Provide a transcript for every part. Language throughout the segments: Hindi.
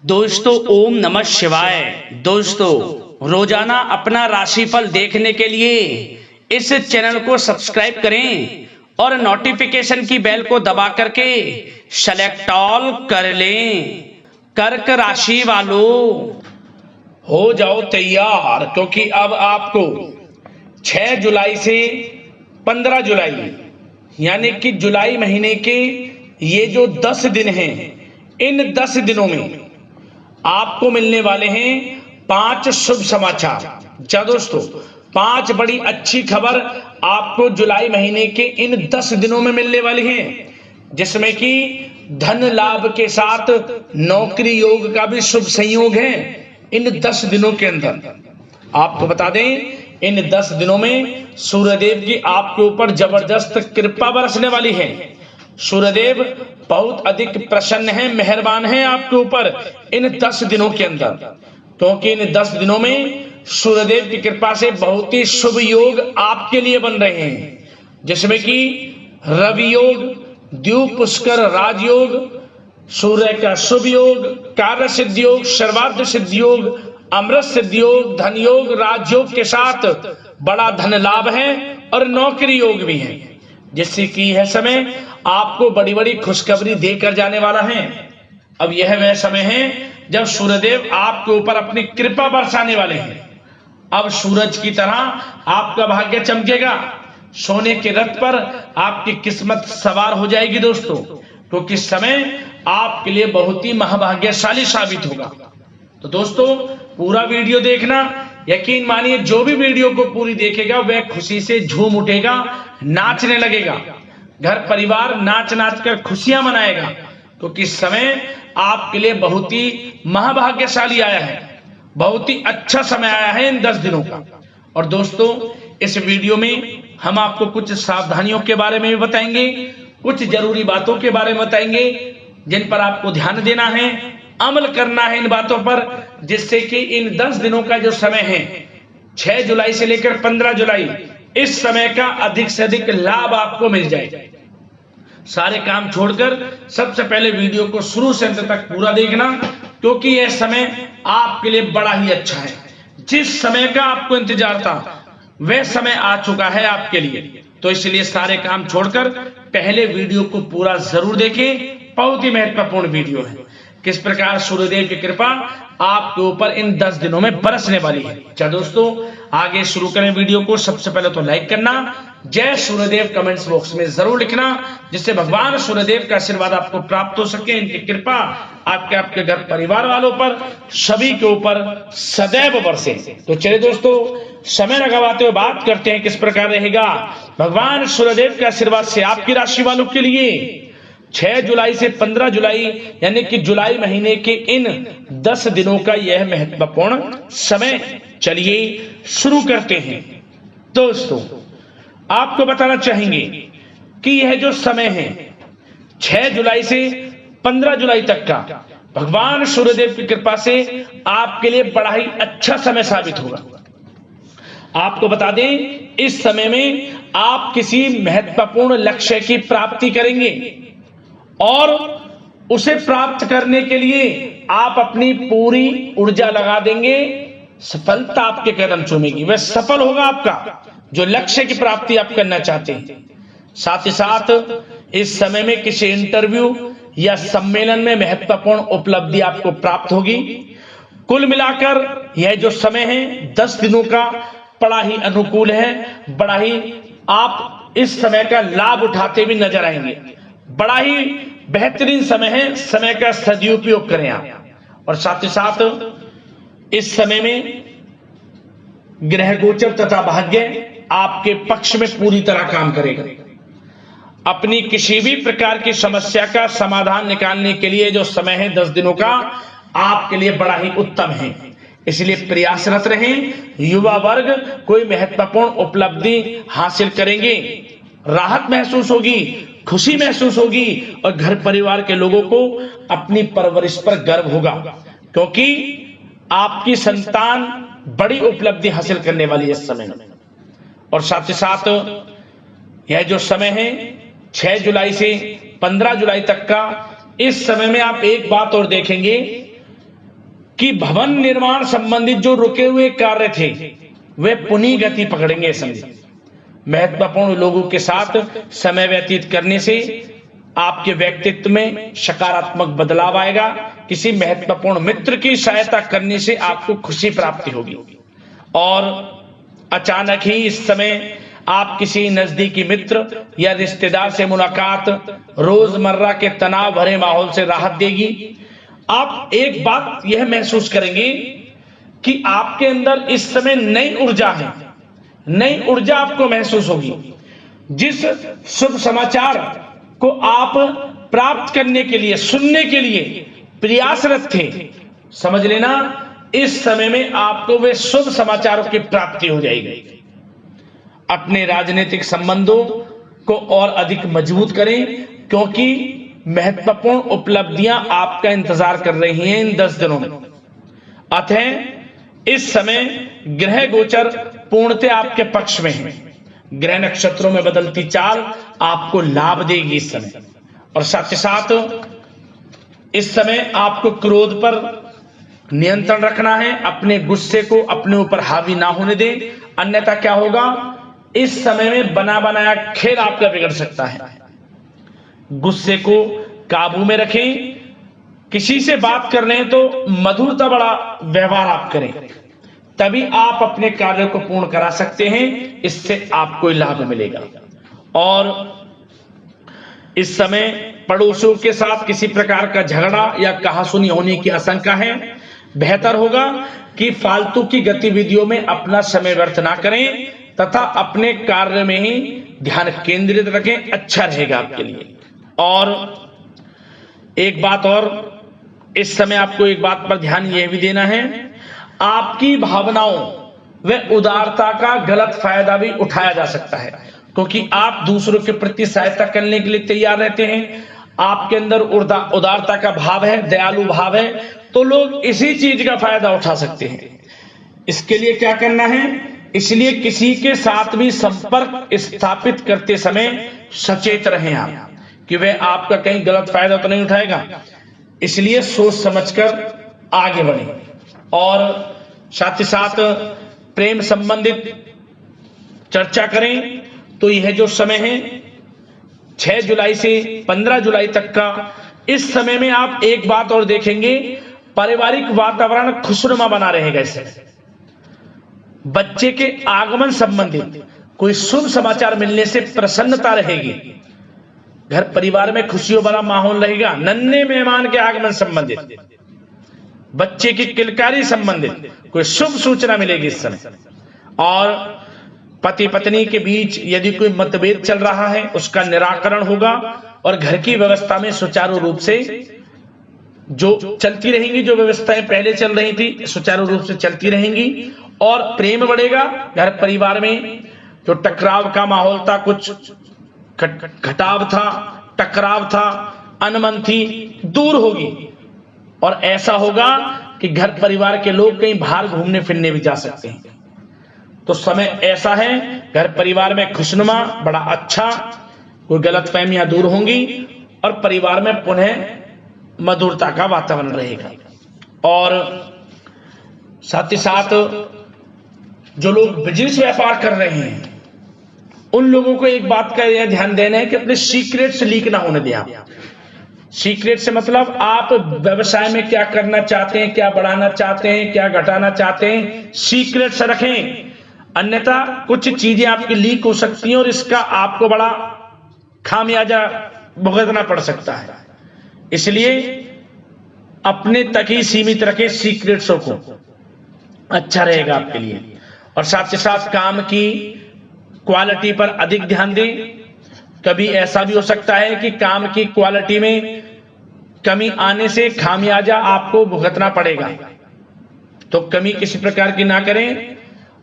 दोस्तों ओम नमः शिवाय। दोस्तों रोजाना अपना राशिफल देखने के लिए इस चैनल को सब्सक्राइब करें और नोटिफिकेशन की बेल को दबा करके सेलेक्ट ऑल कर लें। कर्क राशि वालों हो जाओ तैयार, क्योंकि अब आपको 6 जुलाई से 15 जुलाई यानी कि जुलाई महीने के ये जो 10 दिन हैं, इन 10 दिनों में आपको मिलने वाले हैं 5 शुभ समाचार। क्या दोस्तों, 5 बड़ी अच्छी खबर आपको जुलाई महीने के इन 10 दिनों में मिलने वाली हैं, जिसमें कि धन लाभ के साथ नौकरी योग का भी शुभ संयोग है। इन 10 दिनों के अंदर आपको बता दें, इन 10 दिनों में सूर्यदेव की आपके ऊपर जबरदस्त कृपा बरसने वाली है। सूर्यदेव बहुत अधिक प्रसन्न है, मेहरबान है आपके ऊपर इन 10 दिनों के अंदर, क्योंकि इन 10 दिनों में सूर्यदेव की कृपा से बहुत ही शुभ योग आपके लिए बन रहे हैं, जिसमें कि रवि योग, द्वीप पुष्कर राजयोग, सूर्य का शुभ योग, कार्य सिद्धि योग, सर्वार्थ सिद्धि योग, अमृत सिद्धि योग, धन योग, राजयोग के साथ बड़ा धन लाभ है और नौकरी योग भी है, जिससे कि यह समय आपको बड़ी बड़ी खुशखबरी देकर जाने वाला है। अब यह वह समय है जब सूर्यदेव आपके ऊपर अपनी कृपा बरसाने वाले हैं। अब सूरज की तरह आपका भाग्य चमकेगा, सोने के रथ पर आपकी किस्मत सवार हो जाएगी दोस्तों, क्योंकि इस समय आपके लिए बहुत ही महाभाग्यशाली साबित होगा। तो दोस्तों पूरा वीडियो देखना, यकीन मानिए जो भी वीडियो को पूरी देखेगा वह खुशी से झूम उठेगा, नाचने लगेगा, घर परिवार नाच नाच कर खुशियां मनाएगा, क्योंकि इस समय आपके लिए बहुत ही महाभाग्यशाली आया है, बहुत ही अच्छा समय आया है इन 10 दिनों का। और दोस्तों इस वीडियो में हम आपको कुछ सावधानियों के बारे में भी बताएंगे, कुछ जरूरी बातों के बारे में बताएंगे जिन पर आपको ध्यान देना है, अमल करना है इन बातों पर, जिससे कि इन 10 दिनों का जो समय है 6 जुलाई से लेकर 15 जुलाई, इस समय का अधिक से अधिक लाभ आपको मिल जाए। सारे काम छोड़कर सबसे पहले वीडियो को शुरू से अंत तक पूरा देखना, क्योंकि यह समय आपके लिए बड़ा ही अच्छा है। जिस समय का आपको इंतजार था वह समय आ चुका है आपके लिए, तो इसलिए सारे काम छोड़कर पहले वीडियो को पूरा जरूर देखें। बहुत ही महत्वपूर्ण वीडियो है, किस प्रकार सूर्यदेव की कृपा आपके ऊपर इन 10 दिनों में बरसने वाली है। क्या दोस्तों आगे शुरू करें वीडियो को। सबसे पहले तो लाइक करना, जय सूर्यदेव कमेंट्स बॉक्स में जरूर लिखना, जिससे भगवान सूर्यदेव का आशीर्वाद आपको प्राप्त हो सके, इनकी कृपा आपके घर परिवार वालों पर सभी के ऊपर सदैव बरसे। तो चलिए दोस्तों समय न गवाते हुए बात करते हैं किस प्रकार रहेगा भगवान सूर्यदेव के आशीर्वाद से आपकी राशि वालों के लिए 6 जुलाई से 15 जुलाई यानी कि जुलाई महीने के इन 10 दिनों का यह महत्वपूर्ण समय। चलिए शुरू करते हैं। दोस्तों आपको बताना चाहेंगे कि यह जो समय है 6 जुलाई से 15 जुलाई तक का, भगवान सूर्यदेव की कृपा से आपके लिए बड़ा ही अच्छा समय साबित होगा। आपको बता दें इस समय में आप किसी महत्वपूर्ण लक्ष्य की प्राप्ति करेंगे और उसे प्राप्त करने के लिए आप अपनी पूरी ऊर्जा लगा देंगे। सफलता आपके कदम चूमेगी, वह सफल होगा आपका जो लक्ष्य की प्राप्ति आप करना चाहते हैं। साथ ही साथ इस समय में किसी इंटरव्यू या सम्मेलन में महत्वपूर्ण उपलब्धि आपको प्राप्त होगी। कुल मिलाकर यह जो समय है 10 दिनों का बड़ा ही अनुकूल है, बड़ा ही आप इस समय का लाभ उठाते भी नजर आएंगे। बड़ा ही बेहतरीन समय है, समय का सदुपयोग करें आप। और साथ ही साथ इस समय में ग्रह गोचर तथा भाग्य आपके पक्ष में पूरी तरह काम करेगा। अपनी किसी भी प्रकार की समस्या का समाधान निकालने के लिए जो समय है 10 दिनों का आपके लिए बड़ा ही उत्तम है, इसलिए प्रयासरत रहें। युवा वर्ग कोई महत्वपूर्ण उपलब्धि हासिल करेंगे, राहत महसूस होगी, खुशी महसूस होगी और घर परिवार के लोगों को अपनी परवरिश पर गर्व होगा, क्योंकि आपकी संतान बड़ी उपलब्धि हासिल करने वाली है इस समय में। और साथ ही साथ यह जो समय है 6 जुलाई से 15 जुलाई तक का, इस समय में आप एक बात और देखेंगे कि भवन निर्माण संबंधित जो रुके हुए कार्य थे वे पुनः गति पकड़ेंगे। समझे, महत्वपूर्ण लोगों के साथ समय व्यतीत करने से आपके व्यक्तित्व में सकारात्मक बदलाव आएगा। किसी महत्वपूर्ण मित्र की सहायता करने से आपको खुशी प्राप्ति होगी। और अचानक ही इस समय आप किसी नजदीकी मित्र या रिश्तेदार से मुलाकात रोजमर्रा के तनाव भरे माहौल से राहत देगी। आप एक बात यह महसूस करेंगे कि आपके अंदर इस समय नई ऊर्जा है, नई ऊर्जा आपको महसूस होगी। जिस शुभ समाचार को आप प्राप्त करने के लिए, सुनने के लिए प्रयासरत थे, समझ लेना इस समय में आपको वे शुभ समाचारों की प्राप्ति हो जाएगी। अपने राजनीतिक संबंधों को और अधिक मजबूत करें, क्योंकि महत्वपूर्ण उपलब्धियां आपका इंतजार कर रही हैं इन 10 दिनों में। अतः इस समय ग्रह गोचर पूर्णतः आपके पक्ष में है। ग्रह नक्षत्रों में बदलती चाल आपको लाभ देगी इस समय। और साथ ही साथ इस समय आपको क्रोध पर नियंत्रण रखना है। अपने गुस्से को अपने ऊपर हावी ना होने दें, अन्यथा क्या होगा, इस समय में बना बनाया खेल आपका बिगड़ सकता है। गुस्से को काबू में रखें। किसी से बात कर रहे हैं तो मधुरता बड़ा व्यवहार आप करें, तभी आप अपने कार्य को पूर्ण करा सकते हैं। इससे आपको लाभ मिलेगा। और इस समय पड़ोसियों के साथ किसी प्रकार का झगड़ा या कहासुनी होने की आशंका है। बेहतर होगा कि फालतू की गतिविधियों में अपना समय व्यर्थ ना करें तथा अपने कार्य में ही ध्यान केंद्रित रखें, अच्छा रहेगा आपके लिए। और एक बात और, इस समय आपको एक बात पर ध्यान यह भी देना है, आपकी भावनाओं व उदारता का गलत फायदा भी उठाया जा सकता है, क्योंकि आप दूसरों के प्रति सहायता करने के लिए तैयार रहते हैं। आपके अंदर उदारता का भाव है, दयालु भाव है, तो लोग इसी चीज का फायदा उठा सकते हैं। इसके लिए क्या करना है, इसलिए किसी के साथ भी संपर्क स्थापित करते समय सचेत रहें आप कि वह आपका कहीं गलत फायदा तो नहीं उठाएगा। इसलिए सोच समझकर आगे बढ़ें। और साथ ही साथ प्रेम संबंधित चर्चा करें तो यह जो समय है 6 जुलाई से 15 जुलाई तक का, इस समय में आप एक बात और देखेंगे, पारिवारिक वातावरण खुशनुमा बना रहेगा। इससे बच्चे के आगमन संबंधित कोई शुभ समाचार मिलने से प्रसन्नता रहेगी। घर परिवार में खुशियों भरा माहौल रहेगा। नन्हे मेहमान के आगमन संबंधित, बच्चे की किलकारी संबंधित कोई शुभ सूचना मिलेगी इस समय। और पति पत्नी के बीच यदि कोई मतभेद चल रहा है उसका निराकरण होगा। और घर की व्यवस्था में सुचारू रूप से जो चलती रहेंगी, जो व्यवस्थाएं पहले चल रही थी सुचारू रूप से चलती रहेंगी। और प्रेम बढ़ेगा। घर परिवार में जो टकराव का माहौल था, कुछ घटाव था, टकराव था, अनमन थी, दूर होगी। और ऐसा होगा कि घर परिवार के लोग कहीं बाहर घूमने फिरने भी जा सकते हैं। तो समय ऐसा है, घर परिवार में खुशनुमा बड़ा अच्छा, कोई गलतफहमियां दूर होंगी और परिवार में पुनः मधुरता का वातावरण रहेगा। और साथ ही साथ जो लोग बिजनेस व्यापार कर रहे हैं उन लोगों को एक बात का यह ध्यान देना है कि अपने सीक्रेट्स लीक ना होने दें। आप सीक्रेट से मतलब आप व्यवसाय में क्या करना चाहते हैं, क्या बढ़ाना चाहते हैं, क्या घटाना चाहते हैं, सीक्रेट से रखें। अन्यथा कुछ चीजें आपकी लीक हो सकती हैं और इसका आपको बड़ा खामियाजा भुगतना पड़ सकता है। इसलिए अपने तक ही सीमित रखें सीक्रेट्सों को, अच्छा रहेगा आपके लिए। और साथ ही साथ काम की क्वालिटी पर अधिक ध्यान दें। कभी ऐसा भी हो सकता है कि काम की क्वालिटी में कमी आने से खामियाजा आपको भुगतना पड़ेगा, तो कमी किसी प्रकार की ना करें।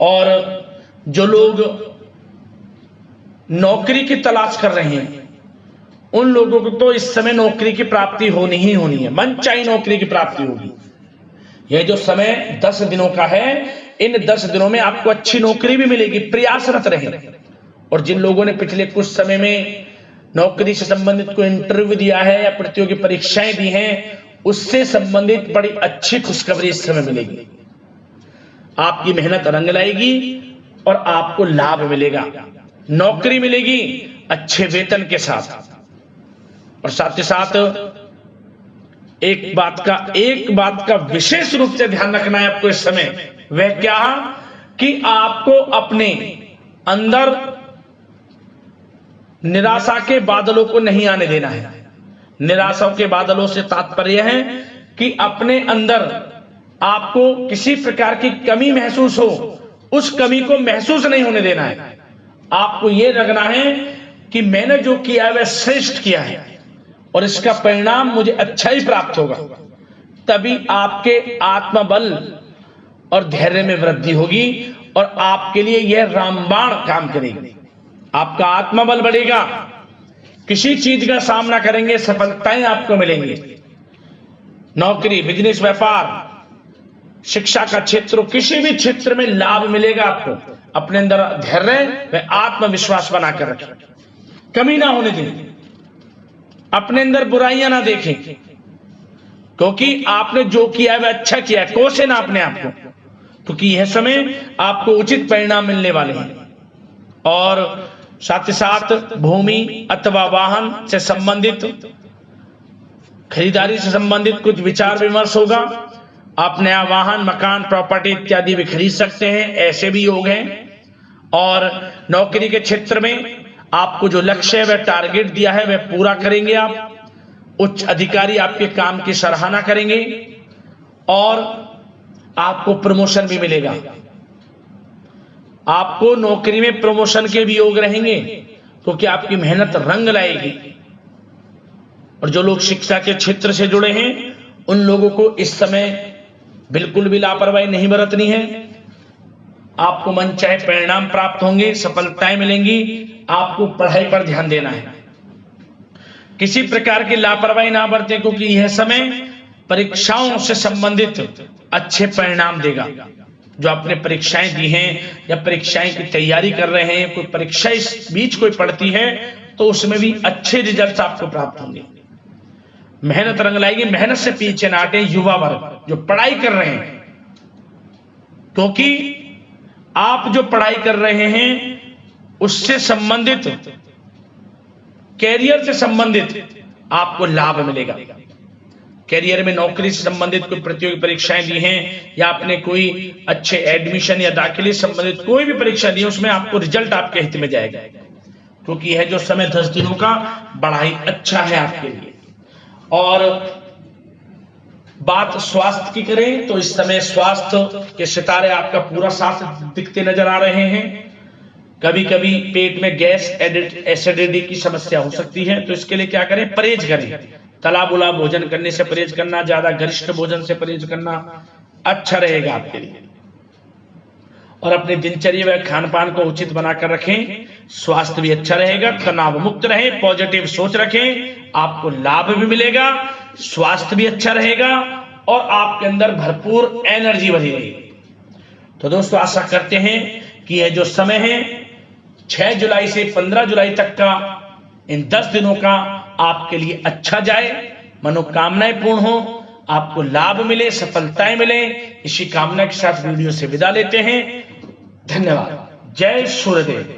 और जो लोग नौकरी की तलाश कर रहे हैं उन लोगों को तो इस समय नौकरी की प्राप्ति होनी ही होनी है, मनचाही नौकरी की प्राप्ति होगी। यह जो समय 10 दिनों का है, इन 10 दिनों में आपको अच्छी नौकरी भी मिलेगी, प्रयासरत रहें। और जिन लोगों ने पिछले कुछ समय में नौकरी से संबंधित कोई इंटरव्यू दिया है या प्रतियोगी परीक्षाएं दी हैं, उससे संबंधित बड़ी अच्छी खुशखबरी इस समय मिलेगी। आपकी मेहनत रंग लाएगी और आपको लाभ मिलेगा। नौकरी मिलेगी अच्छे वेतन के साथ। और साथ ही साथ एक बात का विशेष रूप से ध्यान रखना है आपको इस समय। वह क्या कि आपको अपने अंदर निराशा के बादलों को नहीं आने देना है। निराशा के बादलों से तात्पर्य है कि अपने अंदर आपको किसी प्रकार की कमी महसूस हो, उस कमी को महसूस नहीं होने देना है। आपको यह लगना है कि मैंने जो किया है वह श्रेष्ठ किया है और इसका परिणाम मुझे अच्छा ही प्राप्त होगा। तभी आपके आत्मबल और धैर्य में वृद्धि होगी और आपके लिए यह रामबाण काम करेगी। आपका आत्मबल बढ़ेगा, किसी चीज का सामना करेंगे, सफलताएं आपको मिलेंगी। नौकरी, बिजनेस, व्यापार, शिक्षा का क्षेत्र, किसी भी क्षेत्र में लाभ मिलेगा आपको। अपने अंदर धैर्य व आत्मविश्वास बनाकर रखें, कमी ना होने दें, अपने अंदर बुराइयां ना देखें, क्योंकि आपने जो किया है वह अच्छा किया है। कोसे ना अपने आप को, क्योंकि यह समय आपको उचित परिणाम मिलने वाले हैं। और साथ ही साथ भूमि अथवा वाहन से संबंधित, खरीदारी से संबंधित कुछ विचार विमर्श होगा। आप नया वाहन, मकान, प्रॉपर्टी इत्यादि भी खरीद सकते हैं, ऐसे भी योग हैं। और नौकरी के क्षेत्र में आपको जो लक्ष्य है वह टारगेट दिया है वह पूरा करेंगे आप। उच्च अधिकारी आपके काम की सराहना करेंगे और आपको प्रमोशन भी मिलेगा। आपको नौकरी में प्रमोशन के भी योग रहेंगे, क्योंकि आपकी मेहनत रंग लाएगी। और जो लोग शिक्षा के क्षेत्र से जुड़े हैं उन लोगों को इस समय बिल्कुल भी लापरवाही नहीं बरतनी है। आपको मनचाहे परिणाम प्राप्त होंगे, सफलताएं मिलेंगी। आपको पढ़ाई पर ध्यान देना है, किसी प्रकार की लापरवाही ना बरतें, क्योंकि यह समय परीक्षाओं से संबंधित अच्छे परिणाम देगा। जो आपने परीक्षाएं दी हैं या परीक्षाएं की तैयारी कर रहे हैं, कोई परीक्षा इस बीच कोई पड़ती है तो उसमें भी अच्छे रिजल्ट आपको प्राप्त होंगे। मेहनत रंग लाएगी, मेहनत से पीछे ना हटे युवा वर्ग जो पढ़ाई कर रहे हैं, क्योंकि आप जो पढ़ाई कर रहे हैं उससे संबंधित, कैरियर से संबंधित आपको लाभ मिलेगा। कैरियर में नौकरी से संबंधित कोई प्रतियोगी परीक्षाएं दी हैं या आपने कोई अच्छे एडमिशन या दाखिले से संबंधित कोई भी परीक्षा दी है, उसमें आपको रिजल्ट आपके हित में जाएगा, क्योंकि यह जो समय 10 दिनों का बड़ा ही अच्छा है आपके लिए। और बात स्वास्थ्य की करें तो इस समय स्वास्थ्य के सितारे आपका पूरा साथ दिखते नजर आ रहे हैं। कभी कभी पेट में गैस, एसिडिटी की समस्या हो सकती है, तो इसके लिए क्या करें? परहेज करें। तला बुला भोजन करने से परहेज करना, ज्यादा गरिष्ठ भोजन से परहेज करना अच्छा रहेगा आपके लिए। और अपने दिनचर्या व खान पान को उचित बनाकर रखें, स्वास्थ्य भी अच्छा रहेगा, तनाव मुक्त रहे, पॉजिटिव सोच रखें, आपको लाभ भी मिलेगा, स्वास्थ्य भी अच्छा रहेगा और आपके अंदर भरपूर एनर्जी बनी रहेगी। तो दोस्तों आशा करते हैं कि यह जो समय है 6 जुलाई से 15 जुलाई तक का, इन 10 दिनों का आपके लिए अच्छा जाए, मनोकामनाएं पूर्ण हो, आपको लाभ मिले, सफलताएं मिले। इसी कामना के साथ वीडियो से विदा लेते हैं। धन्यवाद। जय सूर्यदेव।